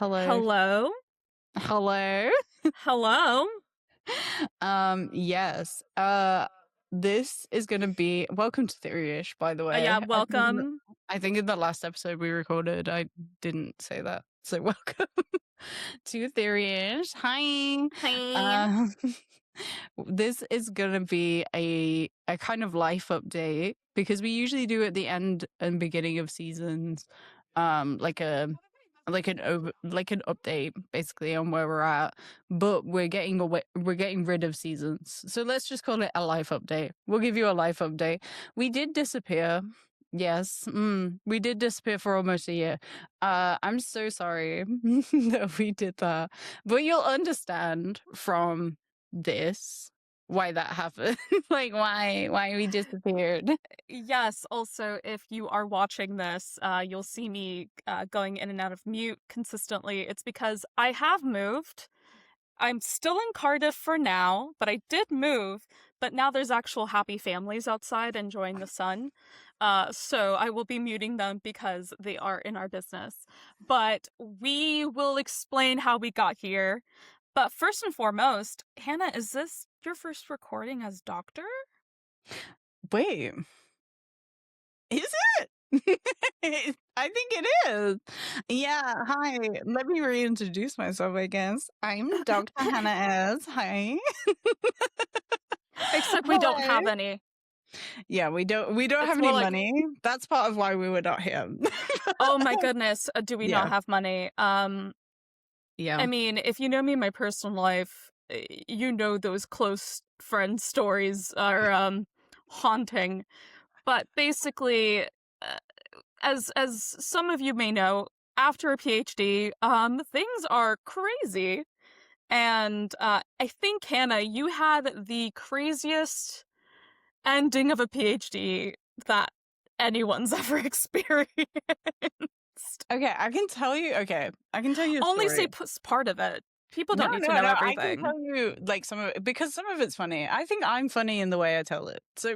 Hello. Hello? Hello. Hello? Yes. This is gonna be welcome to Theoryish, by the way. Yeah, welcome. I think in the last episode we recorded, I didn't say that. So welcome to Theoryish. Hi. Hi. Um, this is gonna be a kind of life update because we usually do at the end and beginning of seasons, like an update basically on where we're at, but we're getting rid of seasons, so let's just call it a life update. We'll give you a life update. We did disappear. Yes, we did disappear for almost a year. I'm so sorry that we did that, but you'll understand from this why that happened. Like why we disappeared. Yes, also, if you are watching this, you'll see me going in and out of mute consistently. It's because I have moved. I'm still in Cardiff for now, but I did move. But now there's actual happy families outside enjoying the sun. So I will be muting them because they are in our business. But we will explain how we got here. But first and foremost, Hannah, is this your first recording as Doctor? Wait, is it? I think it is. Yeah, hi. Let me reintroduce myself, I guess. I'm Dr. Hannah S. Hi. Except we don't have any. Yeah, we don't It's have more any like- money. That's part of why we were not here. Oh my goodness, do we Yeah. not have money? Yeah. I mean, if you know me in my personal life, you know those close friend stories are haunting. But basically, as some of you may know, after a PhD, things are crazy. And I think, Hannah, you had the craziest ending of a PhD that anyone's ever experienced. Okay, I can tell you. Okay, I can tell you a Only story. say part of it. People don't need to know I everything. can tell you like some of it because some of it's funny. I think I'm funny in the way I tell it, so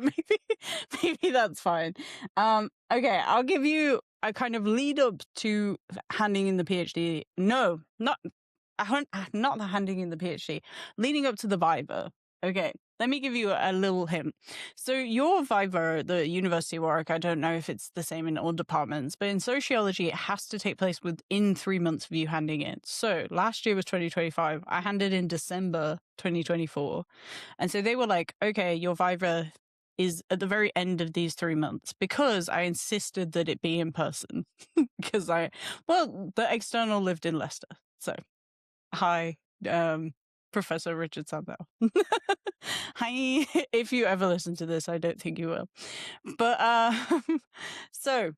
maybe that's fine. Okay, I'll give you a kind of lead up to handing in the PhD. No, not the handing in the PhD. Leading up to the Viva. Okay, let me give you a little hint. So your Viva at the University of Warwick, I don't know if it's the same in all departments, but in sociology, it has to take place within 3 months of you handing in. So last year was 2025. I handed in December 2024. And so they were like, okay, your Viva is at the very end of these 3 months because I insisted that it be in person because the external lived in Leicester. So hi, Professor Richard Sandell. Hi, if you ever listen to this, I don't think you will. But so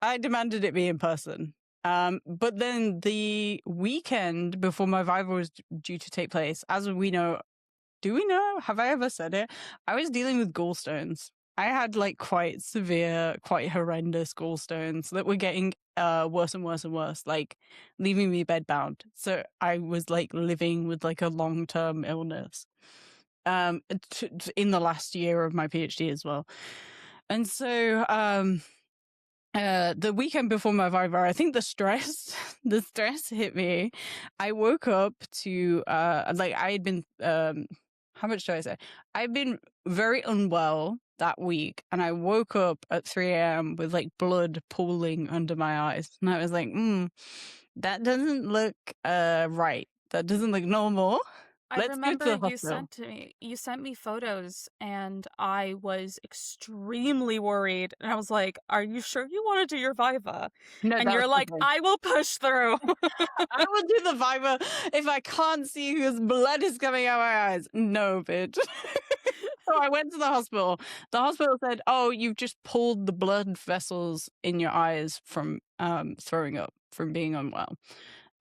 I demanded it be in person. But then the weekend before my Viva was due to take place, as we know, do we know? Have I ever said it? I was dealing with gallstones. I had like quite severe, quite horrendous gallstones that were getting worse and worse and worse, like leaving me bedbound. So I was like living with like a long-term illness in the last year of my PhD as well. And so the weekend before my Viva, I think the stress hit me. I woke up to like I had been how much do I say? I've been very unwell that week, and I woke up at 3 a.m. with like blood pooling under my eyes, and I was like, that doesn't look right. That doesn't look normal. I remember you sent me photos, and I was extremely worried. And I was like, "Are you sure you want to do your Viva?" No, and you're like, "I will push through." I will do the Viva if I can't see whose blood is coming out of my eyes. No, bitch. So I went to the hospital. The hospital said, "Oh, you've just pulled the blood vessels in your eyes from throwing up, from being unwell."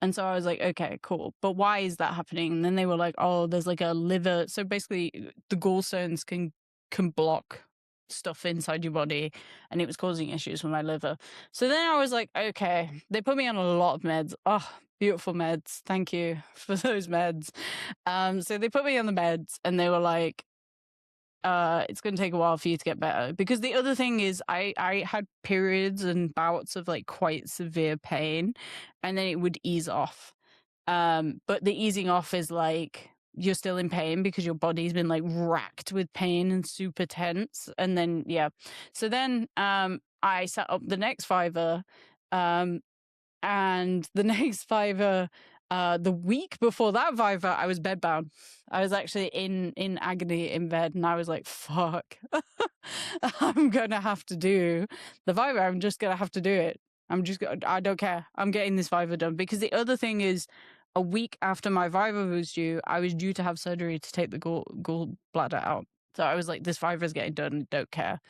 And so I was like, okay, cool. But why is that happening? And then they were like, oh, there's like a liver. So basically the gallstones can block stuff inside your body, and it was causing issues with my liver. So then I was like, okay, they put me on a lot of meds. Oh, beautiful meds. Thank you for those meds. So they put me on the meds, and they were like, it's going to take a while for you to get better. Because the other thing is I had periods and bouts of like quite severe pain, and then it would ease off. But the easing off is like you're still in pain because your body's been like racked with pain and super tense. And then so then I set up the next Fiverr, and the next Fiverr, the week before that Fiverr, I was bedbound. I was actually in agony in bed, and I was like, fuck. I'm gonna have to do the Fiverr. I'm just gonna have to do it. I don't care. I'm getting this Fiverr done. Because the other thing is, a week after my Fiverr was due, I was due to have surgery to take the gallbladder out. So I was like, this Fiverr's getting done, don't care.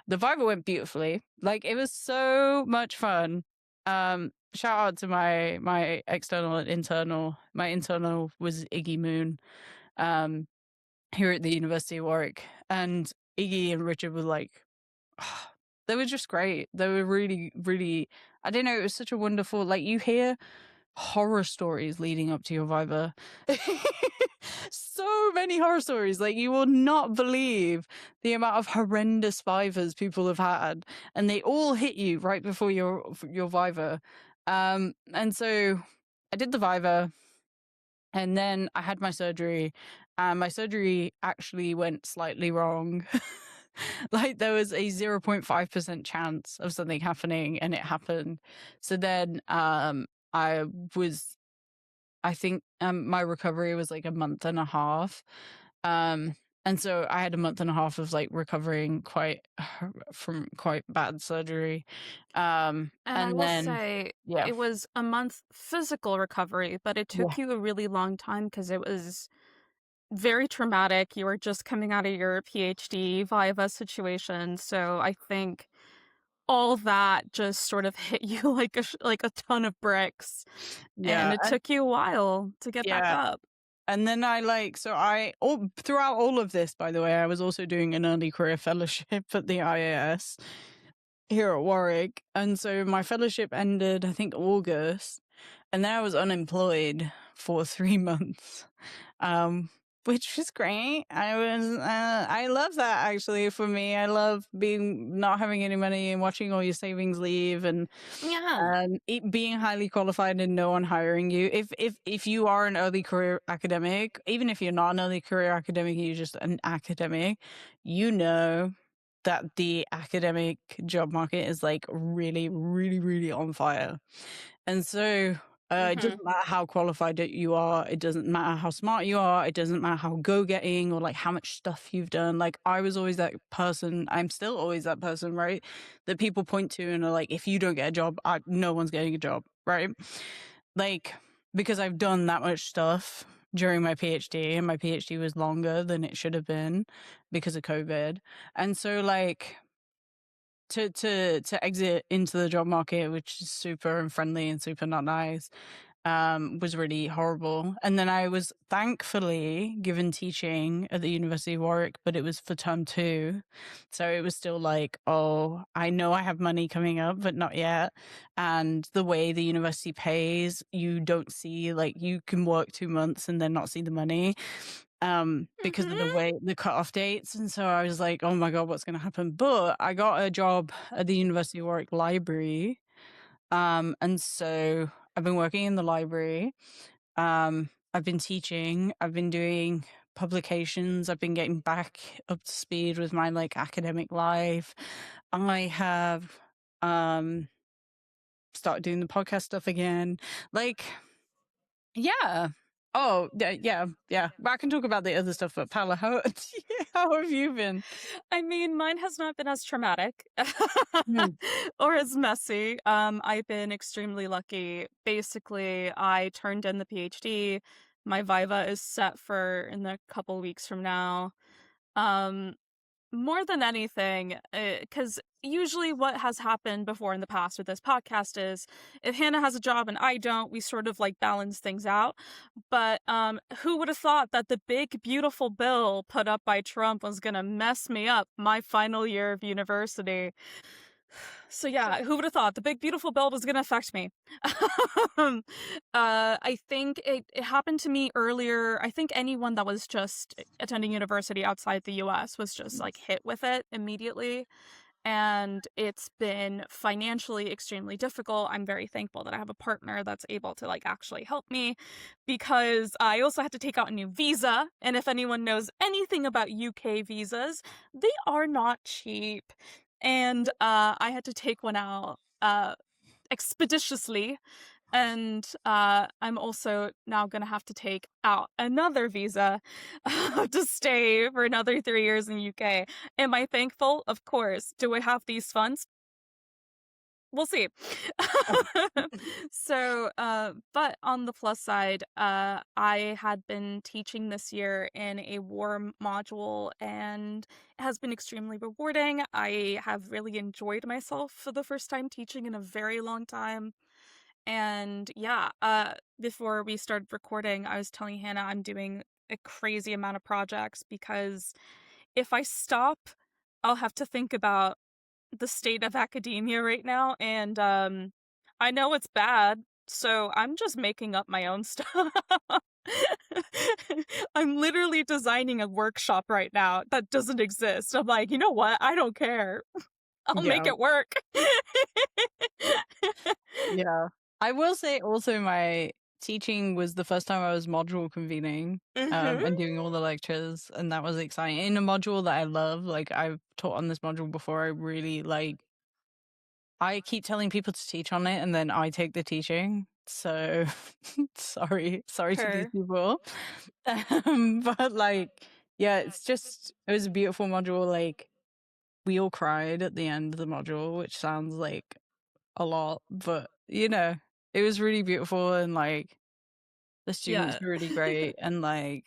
The Fiverr went beautifully. Like, it was so much fun. Shout out to my external and internal. My internal was Iggy Moon, here at the University of Warwick. And Iggy and Richard were like, they were just great. They were really, really, I don't know, it was such a wonderful, like, you hear horror stories leading up to your Viva. So many horror stories. Like, you will not believe the amount of horrendous Vivas people have had, and they all hit you right before your Viva. And so I did the Viva, and then I had my surgery, and my surgery actually went slightly wrong. Like, there was a 0.5% chance of something happening, and it happened. So then I think my recovery was like a month and a half. And so I had a month and a half of like recovering from quite bad surgery. And I will then say, yeah, it was a month physical recovery, but it took yeah, you a really long time because it was very traumatic. You were just coming out of your PhD Viva situation, so I think all that just sort of hit you like a ton of bricks, and yeah, it took you a while to get back yeah. up. And then throughout all of this, by the way, I was also doing an early career fellowship at the IAS here at Warwick. And so my fellowship ended, I think, August. And then I was unemployed for 3 months, which was great. I love that, actually. For me, I love not having any money and watching all your savings leave, and Yeah. being highly qualified and no one hiring you. If you are an early career academic, even if you're not an early career academic, you're just an academic, you know that the academic job market is like really, really, really on fire. And so it doesn't matter how qualified you are. It doesn't matter how smart you are. It doesn't matter how go-getting or like how much stuff you've done. Like, I was always that person. I'm still always that person, right? That people point to and are like, if you don't get a job, no one's getting a job, right? Like, because I've done that much stuff during my PhD, and my PhD was longer than it should have been because of COVID. And so like, to exit into the job market, which is super unfriendly and super not nice, was really horrible. And then I was thankfully given teaching at the University of Warwick, but it was for term 2. So it was still like, oh, I know I have money coming up, but not yet. And the way the university pays, you don't see, like, you can work 2 months and then not see the money, because of the way the cutoff dates. And so I was like, oh my God, what's going to happen? But I got a job at the University of Warwick Library. And so I've been working in the library. I've been teaching. I've been doing publications. I've been getting back up to speed with my like academic life. I have started doing the podcast stuff again. Like, yeah. Oh, yeah. But I can talk about the other stuff, but Paula, how have you been? I mean, mine has not been as traumatic Mm. or as messy. I've been extremely lucky. Basically, I turned in the PhD. My Viva is set for in a couple weeks from now. More than anything, because usually what has happened before in the past with this podcast is if Hannah has a job and I don't, we sort of like balance things out. But who would have thought that the big, beautiful bill put up by Trump was going to mess me up my final year of university? So yeah, who would have thought the big beautiful bill was going to affect me? I think it happened to me earlier. I think anyone that was just attending university outside the US was just like hit with it immediately. And it's been financially extremely difficult. I'm very thankful that I have a partner that's able to like actually help me, because I also had to take out a new visa. And if anyone knows anything about UK visas, they are not cheap. And I had to take one out expeditiously. And I'm also now going to have to take out another visa to stay for another 3 years in UK. Am I thankful? Of course. Do I have these funds? We'll see. So, but on the plus side, I had been teaching this year in a war module, and it has been extremely rewarding. I have really enjoyed myself for the first time teaching in a very long time. And yeah, before we started recording, I was telling Hannah I'm doing a crazy amount of projects, because if I stop, I'll have to think about the state of academia right now, and I know it's bad, so I'm just making up my own stuff. I'm literally designing a workshop right now that doesn't exist. I'm like, you know what? I don't care. I'll make Yeah. it work. Yeah. I will say also my teaching was the first time I was module convening and doing all the lectures, and that was exciting. In a module that I love, like I've taught on this module before, I really like I keep telling people to teach on it and then I take the teaching. So sorry to these Sure. people. But like yeah, it was a beautiful module. Like we all cried at the end of the module, which sounds like a lot, but it was really beautiful, and like the students Yeah. were really great, and like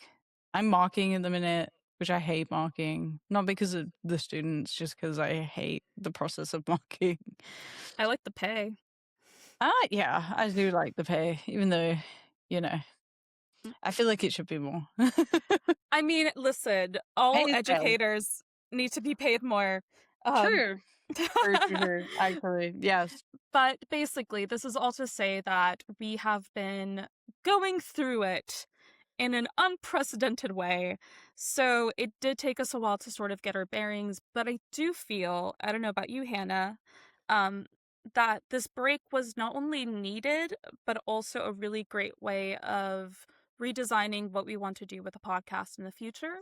I'm marking at the minute, which I hate marking, not because of the students, just because I hate the process of marking. I like the pay. Yeah, I do like the pay, even though, you know, I feel like it should be more. I mean, listen, Pay all is fair. educators need to be paid more. Um, True. True. Actually, yes. but basically, this is all to say that we have been going through it in an unprecedented way. So it did take us a while to sort of get our bearings, but I do feel, I don't know about you, Hannah, um, that this break was not only needed, but also a really great way of redesigning what we want to do with the podcast in the future.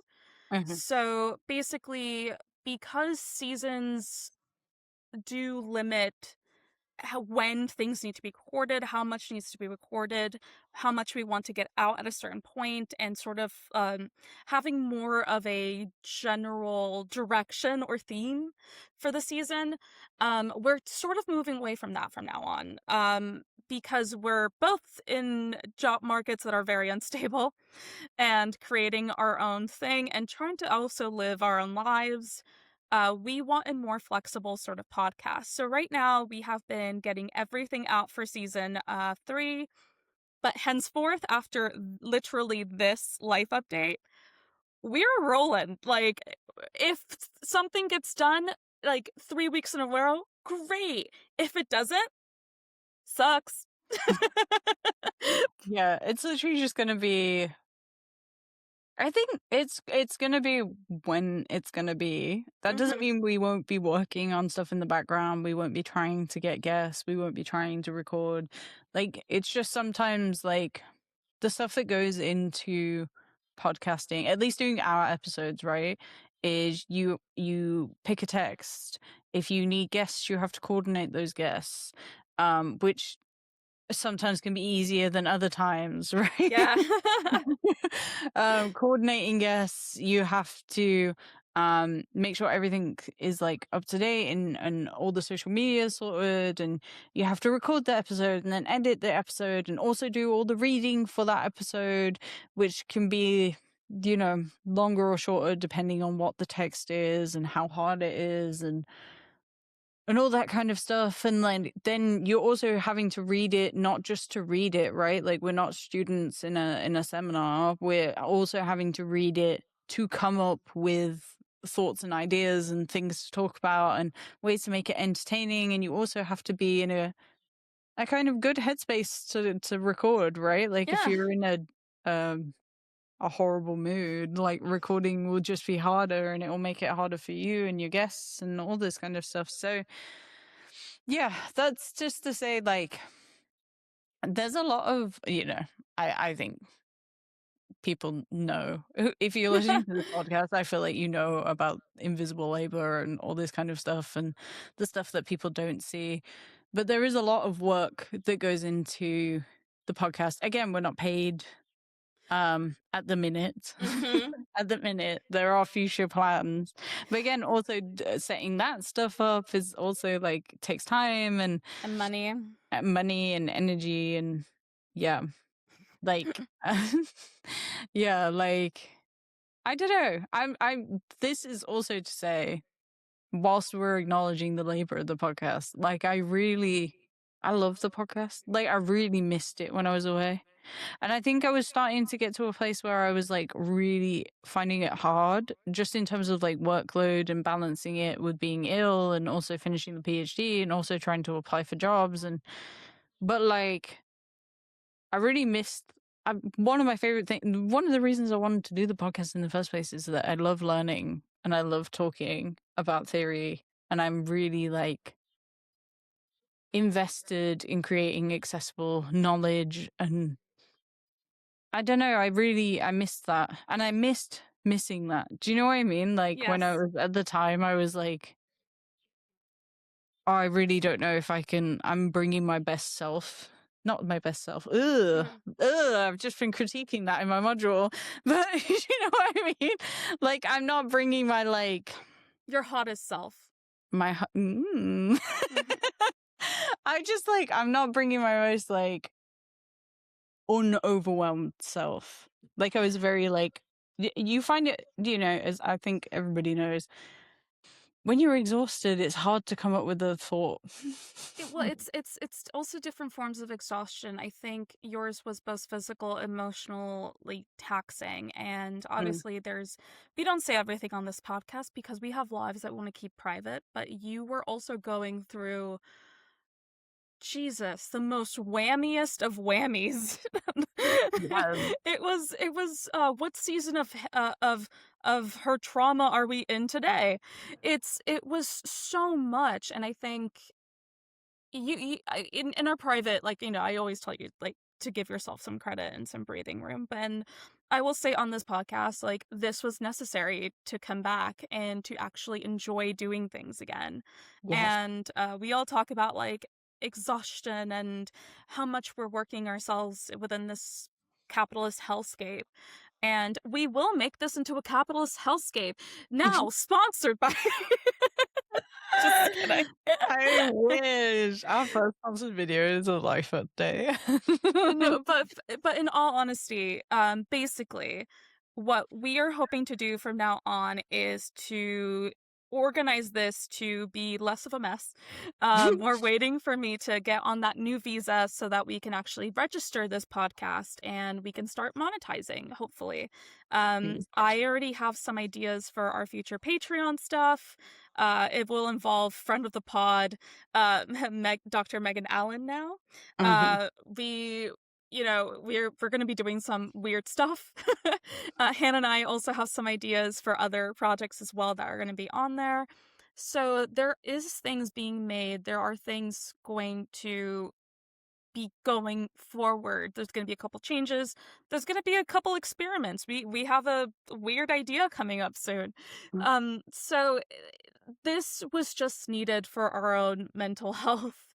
Mhm. So basically, because seasons do limit when things need to be recorded, how much needs to be recorded, how much we want to get out at a certain point, and sort of having more of a general direction or theme for the season. We're sort of moving away from that from now on, because we're both in job markets that are very unstable, and creating our own thing and trying to also live our own lives. We want a more flexible sort of podcast. So right now we have been getting everything out for season 3, but henceforth, after literally this life update, we're rolling. Like, if something gets done like 3 weeks in a row, great. If it doesn't, sucks. Yeah, it's literally just gonna be. I think it's gonna be when it's gonna be. That doesn't mean we won't be working on stuff in the background. We won't be trying to get guests. We won't be trying to record. Like it's just sometimes like the stuff that goes into podcasting, at least doing our episodes, right? Is you pick a text. If you need guests, you have to coordinate those guests, which sometimes can be easier than other times, right? Yeah. Coordinating guests, you have to make sure everything is like up to date and all the social media is sorted, and you have to record the episode and then edit the episode and also do all the reading for that episode, which can be longer or shorter depending on what the text is and how hard it is, and all that kind of stuff. And like then you're also having to read it, not just to read it, right? Like we're not students in a seminar, we're also having to read it to come up with thoughts and ideas and things to talk about and ways to make it entertaining. And you also have to be in a kind of good headspace to record, right? Like if Yeah. you're in a horrible mood, like recording will just be harder, and it will make it harder for you and your guests and all this kind of stuff. So yeah, that's just to say, like, there's a lot of, I think people know. If you're listening to this podcast, I feel like you know about invisible labor and all this kind of stuff and the stuff that people don't see. But there is a lot of work that goes into the podcast. Again, we're not paid at the minute. Mm-hmm. At the minute, there are future plans. But again, also setting that stuff up is also like takes time and money. Money and energy and yeah. Like yeah, like I don't know. I'm this is also to say, whilst we're acknowledging the labor of the podcast, like I love the podcast. Like I really missed it when I was away. And I think I was starting to get to a place where I was like really finding it hard, just in terms of like workload and balancing it with being ill and also finishing the PhD and also trying to apply for jobs. But like, I really missed. One of my favorite things, one of the reasons I wanted to do the podcast in the first place is that I love learning and I love talking about theory. And I'm really like invested in creating accessible knowledge, and I don't know, I missed that, and I missed missing that. Do you know what I mean? Like when I Yes. was at the time, I was like, oh, I really don't know if I'm bringing my best self. Not my best self. Ugh. I've just been critiquing that in my module. But you know what I mean? Like, I'm not bringing my, like... Your hottest self. My... I just, like, I'm not bringing my most, like, unoverwhelmed self. Like, I was very, like... You find it, as I think everybody knows, when you're exhausted, it's hard to come up with a thought. It's also different forms of exhaustion. I think yours was both physical, emotionally taxing, and obviously we don't say everything on this podcast because we have lives that we want to keep private, but you were also going through, Jesus, the most whammiest of whammies. Yeah. It was what season of her trauma are we in today? It was so much, and I think in our private, like, I always tell you, like, to give yourself some credit and some breathing room, but I will say on this podcast, like, this was necessary to come back and to actually enjoy doing things again. Yes. And we all talk about, like, exhaustion and how much we're working ourselves within this capitalist hellscape. And we will make this into a capitalist hellscape. Now, sponsored by... Just kidding. I wish. Our first sponsored video is a life update. No, but in all honesty, basically, what we are hoping to do from now on is to organize this to be less of a mess. We're waiting for me to get on that new visa so that we can actually register this podcast and we can start monetizing, hopefully. I already have some ideas for our future Patreon stuff. It will involve friend of the pod, Dr. Megan Allen now. We're going to be doing some weird stuff. Hannah and I also have some ideas for other projects as well that are going to be on there. So there is things being made. There are things going to be going forward. There's going to be a couple changes. There's going to be a couple experiments. We have a weird idea coming up soon. So this was just needed for our own mental health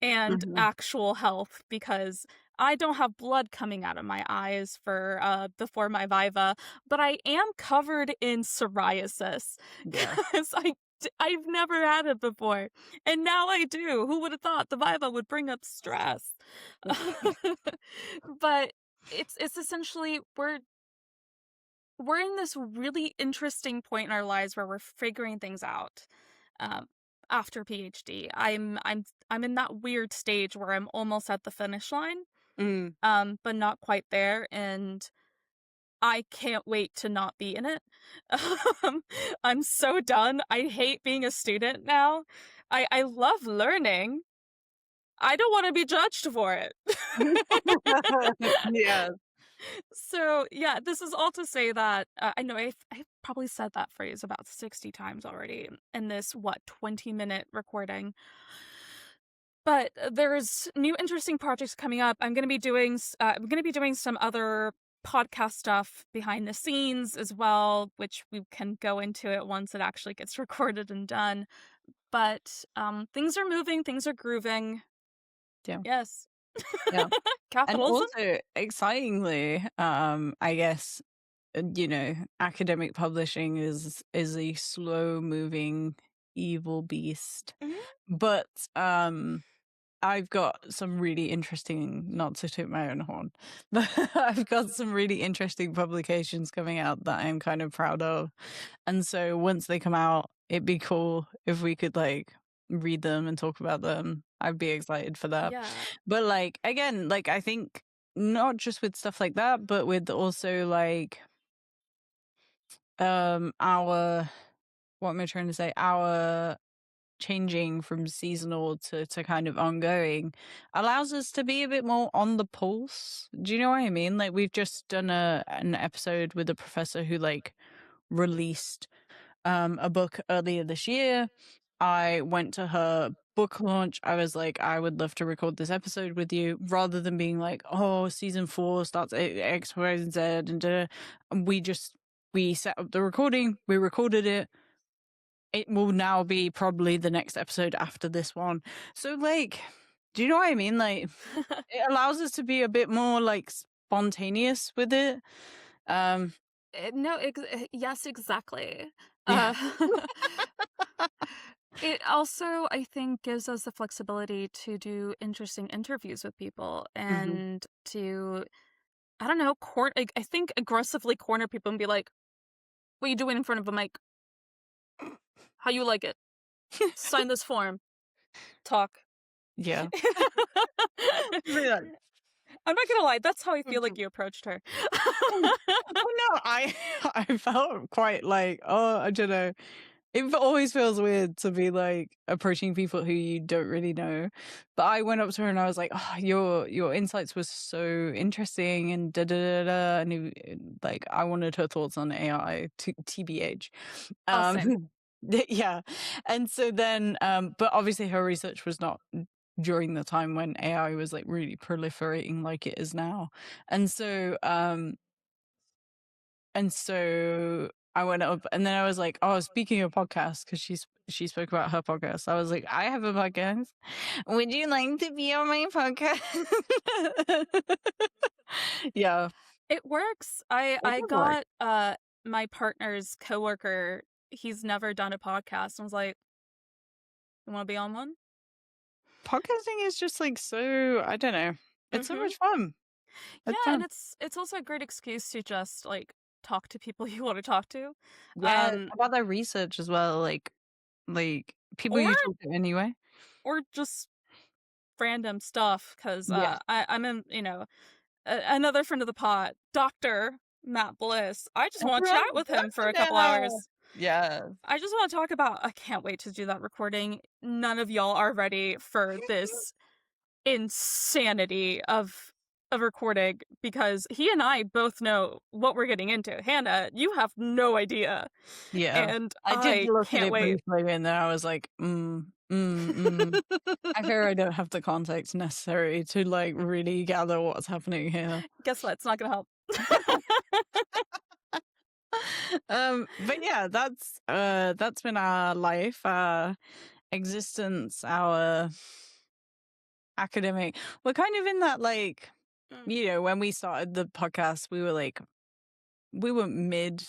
and actual health, because I don't have blood coming out of my eyes before my viva, but I am covered in psoriasis because I've never had it before, and now I do. Who would have thought the viva would bring up stress? But it's essentially we're in this really interesting point in our lives where we're figuring things out. After PhD, I'm in that weird stage where I'm almost at the finish line, but not quite there. And I can't wait to not be in it. I'm so done. I hate being a student now. I love learning. I don't want to be judged for it. Yeah. So, yeah, this is all to say that I know I've probably said that phrase about 60 times already in this, 20-minute recording. But there's new interesting projects coming up. I'm going to be doing some other podcast stuff behind the scenes as well, which we can go into it once it actually gets recorded and done. But things are moving, things are grooving. Yeah. Yes. Yeah. And Capitalism? also, excitingly, I guess, academic publishing is a slow moving evil beast. Mhm. But I've got some really interesting, not to toot my own horn, but I've got some really interesting publications coming out that I'm kind of proud of. And so once they come out, it'd be cool if we could like read them and talk about them. I'd be excited for that. Yeah. But like again, like I think not just with stuff like that, but with also like our what am I trying to say? Our changing from seasonal to kind of ongoing allows us to be a bit more on the pulse. Do you know what I mean? Like we've just done an episode with a professor who like released a book earlier this year. I went to her book launch. I was like, I would love to record this episode with you, rather than being like, oh, season 4 starts at X, Y, and Z, and we set up the recording, we recorded it. It will now be probably the next episode after this one. So like, do you know what I mean? Like, it allows us to be a bit more like spontaneous with it. No, yes, exactly. Yeah. It also, I think, gives us the flexibility to do interesting interviews with people Mhm. and to, I don't know, I think aggressively corner people and be like, what are you doing in front of a mic? How you like it? Sign this form. Talk. Yeah. I'm not gonna lie, that's how I feel like you approached her. Oh no, I felt quite like, oh, I don't know. It always feels weird to be like approaching people who you don't really know. But I went up to her and I was like, oh, your insights was so interesting and da da da da. And like I wanted her thoughts on AI, TBH. Oh, same. Yeah. And so then, but obviously her research was not during the time when AI was like really proliferating like it is now. And so I went up and then I was like, oh, speaking of podcasts, because she spoke about her podcast. I was like, I have a podcast. Would you like to be on my podcast? Yeah. It works. I It I does work. got my partner's coworker, he's never done a podcast, and was like, "You want to be on one?" Podcasting is just like so, I don't know. It's so Mhm. much fun. Yeah, It's and fun. it's also a great excuse to just like talk to people you want to talk to. Yeah, about their research as well, like people Or you talk to anyway. just random stuff cuz Yeah. I'm in, another friend of the pod, Dr. Matt Bliss. I just want to chat with him for a couple hours. Yeah. I just want to talk about I can't wait to do that recording. None of y'all are ready for this insanity of a recording because he and I both know what we're getting into. Hannah, you have no idea. Yeah. And I did I look at can't it wait. briefly and then I was like, I fear I don't have the context necessary to like really gather what's happening here. Guess what? It's not gonna help. But yeah, that's been our life, our existence, our academic. We're kind of in that like, when we started the podcast, we were mid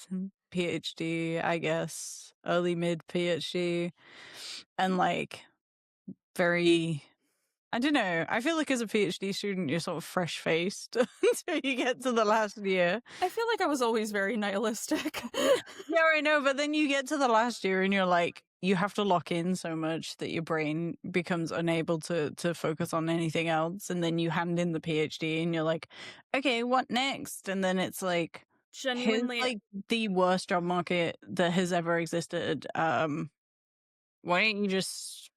PhD, I guess, early mid PhD, and like very, I don't know. I feel like as a PhD student, you're sort of fresh faced until you get to the last year. I feel like I was always very nihilistic. Yeah, I know. But then you get to the last year and you're like, you have to lock in so much that your brain becomes unable to focus on anything else. And then you hand in the PhD and you're like, okay, what next? And then it's like, Genuinely, like the worst job market that has ever existed. Why don't you just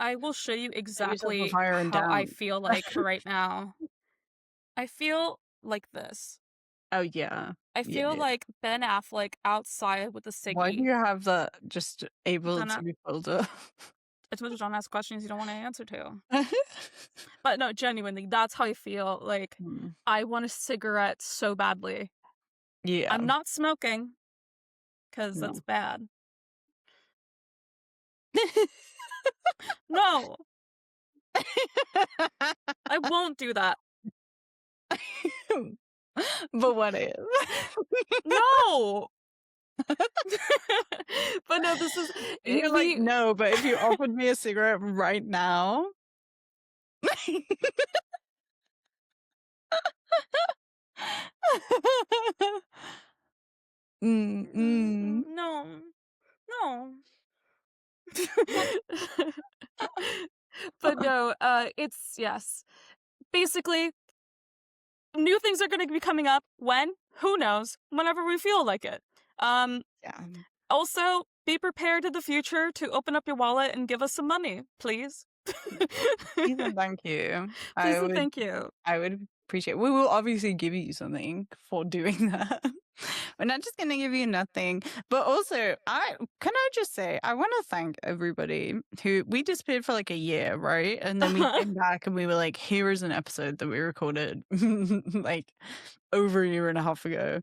I will show you set yourself on exactly fire and how I down? feel like right now. I feel like this. Oh yeah. I feel Yeah. like Ben Affleck outside with a Why do ciggy. you have that just able Then to be pulled up? it's when John asks questions you don't want to answer to. But no, genuinely, that's how I feel. Like, I want a cigarette so badly. Yeah. I'm not smoking, because No. that's bad. No! I won't do that. But what if? No! But no, this is... You're like, no, but if you offered me a cigarette right now... No. No. But no, it's, yes. Basically, new things are going to be coming up. When? Who knows? Whenever we feel like it. Yeah. Also, be prepared in the future to open up your wallet and give us some money, please. Please and thank you. Please and thank you. I would appreciate it. We will obviously give you something for doing that. We're not just gonna give you nothing. But also, I just say I want to thank everybody who we disappeared for like a year, right? And then we came back and we were like, here is an episode that we recorded like over a year and a half ago.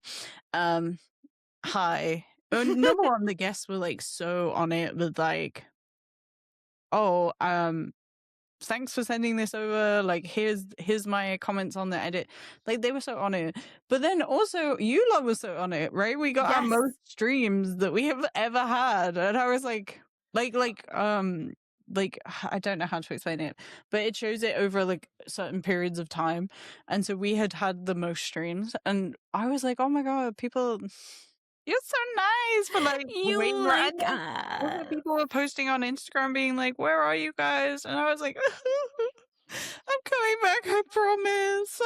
Hi. Number one, the guests were like so on it with like, oh, thanks for sending this over. Like, here's my comments on the edit. Like, they were so on it. But then also, you lot was so on it, right? We got our most streams that we have ever had, and I was like, I don't know how to explain it, but it shows it over like certain periods of time, and so we had the most streams, and I was like, oh my god, people. You're so nice for like You waiting like also people were posting on Instagram being like, where are you guys? And I was like, I'm coming back, I promise.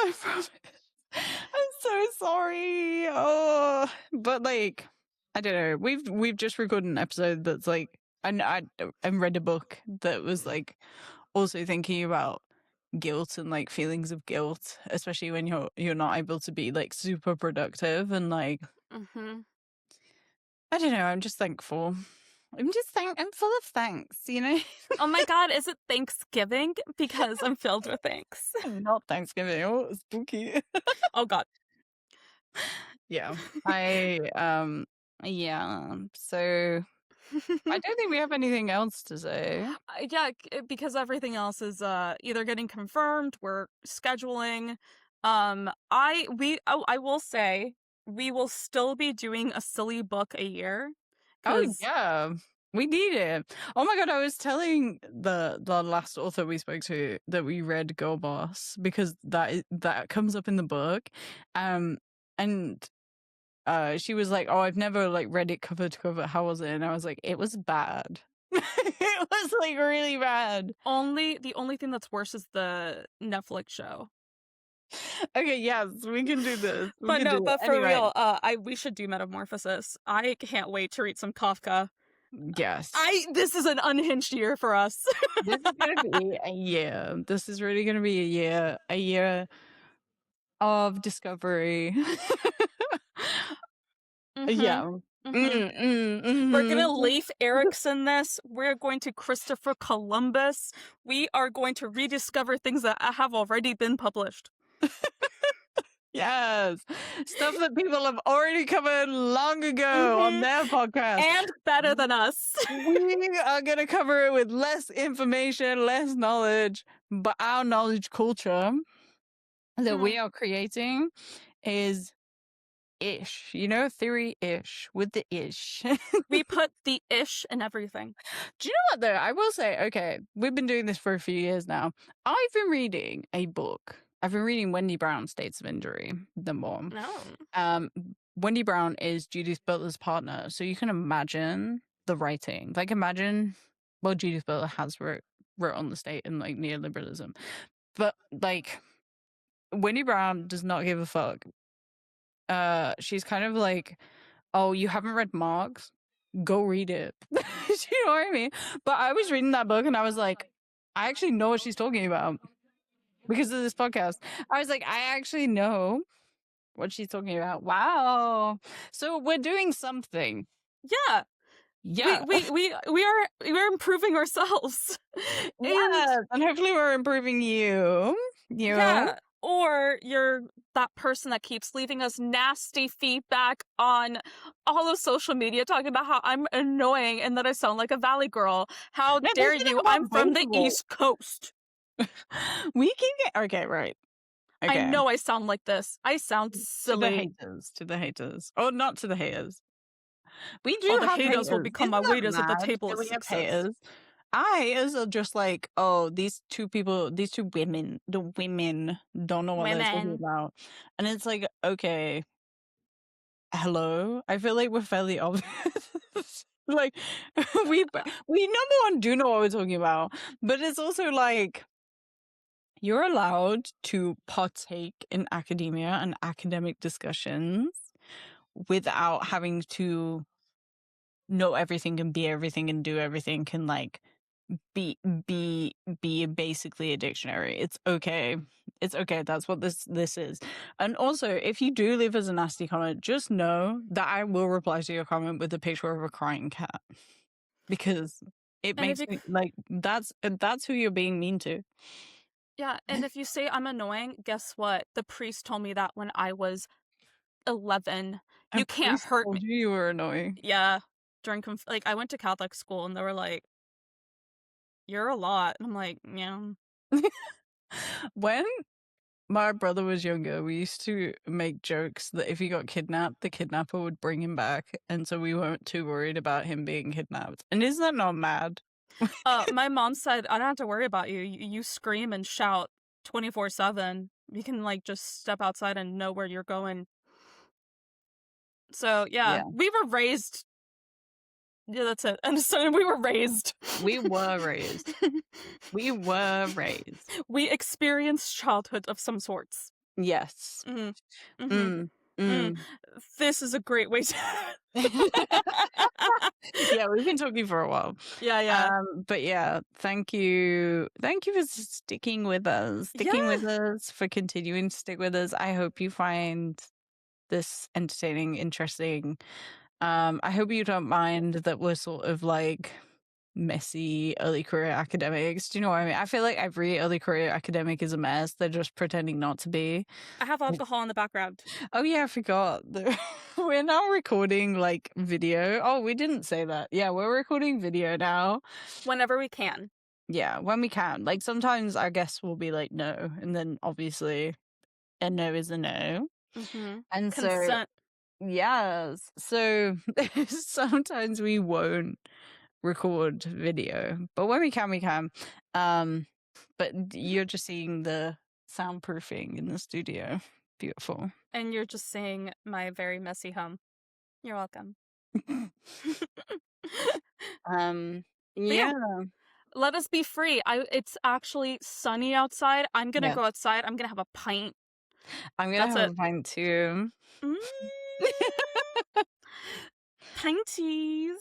I'm so sorry. Oh, but like, I don't know. We've just recorded an episode that's like, I read a book that was like also thinking about guilt and like feelings of guilt, especially when you're not able to be like super productive and like I don't know, I'm just thankful. I'm full of thanks, you know? Oh my god, is it Thanksgiving? Because I'm filled with thanks. Not Thanksgiving. Oh, spooky. Oh god. Yeah. Yeah. So I don't think we have anything else to say. Yeah, because everything else is either getting confirmed, we're scheduling. I will say we will still be doing a silly book a year. Oh yeah. We need it. Oh my god, I was telling the last author we spoke to that we read Girl Boss because that comes up in the book. And she was like, "Oh, I've never like read it cover to cover. How was it?" And I was like, "It was bad. It was like really bad." The only thing that's worse is the Netflix show. Okay, yes, we can do this. But for real, we should do Metamorphosis. I can't wait to read some Kafka. Yes. This is an unhinged year for us. This is gonna be a year. This is really gonna be a year of discovery. Yeah. We're gonna Leif Erikson this. We're going to Christopher Columbus. We are going to rediscover things that have already been published. Yes. Stuff that people have already covered long ago on their podcast. And better than us. We are going to cover it with less information, less knowledge, but our knowledge culture that we are creating is ish. You know, theory-ish with the ish. We put the ish in everything. Do you know what, though? I will say, okay, we've been doing this for a few years now. I've been reading a book. I've been reading Wendy Brown's States of Injury, number one. No. Wendy Brown is Judith Butler's partner, so you can imagine the writing. Like, imagine, well, Judith Butler has wrote on the state and, like, neoliberalism. But, like, Wendy Brown does not give a fuck she's kind of like, oh, you haven't read Marx? Go read it. You know what I mean? But I was reading that book and I was like, I actually know what she's talking about because of this podcast. I was like, I actually know what she's talking about. Wow. So we're doing something. Yeah. Yeah. We're improving ourselves. And hopefully we're improving you. Yeah. Or you're that person that keeps leaving us nasty feedback on all of social media talking about how I'm annoying and that I sound like a Valley girl. How dare you? I'm from the East Coast. We can get okay, right. Okay. I know I sound like this. I sound silly. To the haters. Oh, not to the haters. We do the have haters will become my waiters at the table of we have success. haters. Haters are just like, oh, these two women, the women don't know what they're talking about. And it's like, okay, hello? I feel like we're fairly obvious. Like, we number one do know what we're talking about. But it's also like, you're allowed to partake in academia and academic discussions without having to know everything and be everything and do everything and like be basically a dictionary. It's okay. It's okay. That's what this is. And also, if you do leave us a nasty comment, just know that I will reply to your comment with a picture of a crying cat. Because it makes me like that's who you're being mean to. Yeah, and if you say I'm annoying, guess what? The priest told me that when I was 11. You can't hurt me. You were annoying. Yeah. During I went to Catholic school and they were like, you're a lot. And I'm like, yeah. When my brother was younger, we used to make jokes that if he got kidnapped, the kidnapper would bring him back. And so we weren't too worried about him being kidnapped. And isn't that not mad? My mom said, I don't have to worry about you. You scream and shout 24/7. You can like just step outside and know where you're going. So yeah. We were raised. Yeah, that's it. And so we were raised. We were raised. We were raised. We experienced childhood of some sorts. Yes. This is a great way to... Yeah, we've been talking for a while. Yeah. But yeah, thank you for sticking with us. With us, for continuing to stick with us. I hope you find this entertaining, interesting. I hope you don't mind that we're sort of like messy early career academics. Do you know what I mean? I feel like every early career academic is a mess. They're just pretending not to be. I have alcohol in the background. Oh yeah, I forgot. We're now recording like video. Oh, we didn't say that. Yeah, we're recording video now. Whenever we can. Yeah, when we can. Like sometimes our guests will be like no, and then obviously a no is a no. And consent. Yes. So sometimes we won't record video, but when we can, we can. But you're just seeing the soundproofing in the studio. Beautiful. And you're just seeing my very messy home. You're welcome. Yeah. Let us be free. It's actually sunny outside. I'm gonna go outside. I'm gonna have a pint. I'm gonna have a pint too. Pinties.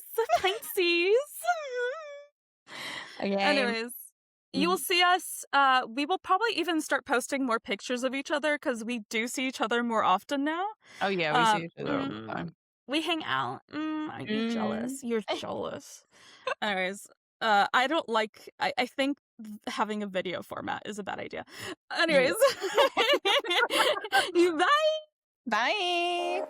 Okay. Anyways, you will see us. We will probably even start posting more pictures of each other because we do see each other more often now. Oh yeah, we see each other all the time. We hang out. Are you jealous? You're jealous. Anyways, I don't like. I think having a video format is a bad idea. Anyways, bye. Bye.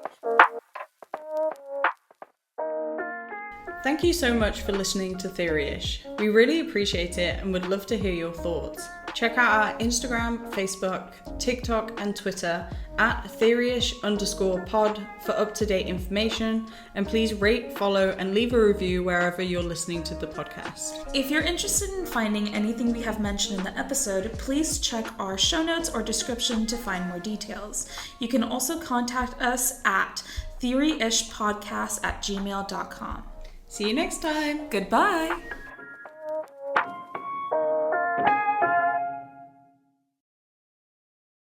Thank you so much for listening to Theoryish. We really appreciate it and would love to hear your thoughts. Check out our Instagram, Facebook, TikTok and Twitter at Theoryish_pod for up-to-date information, and please rate, follow and leave a review wherever you're listening to the podcast. If you're interested in finding anything we have mentioned in the episode, please check our show notes or description to find more details. You can also contact us at theoryishpodcast@gmail.com. See you next time. Goodbye.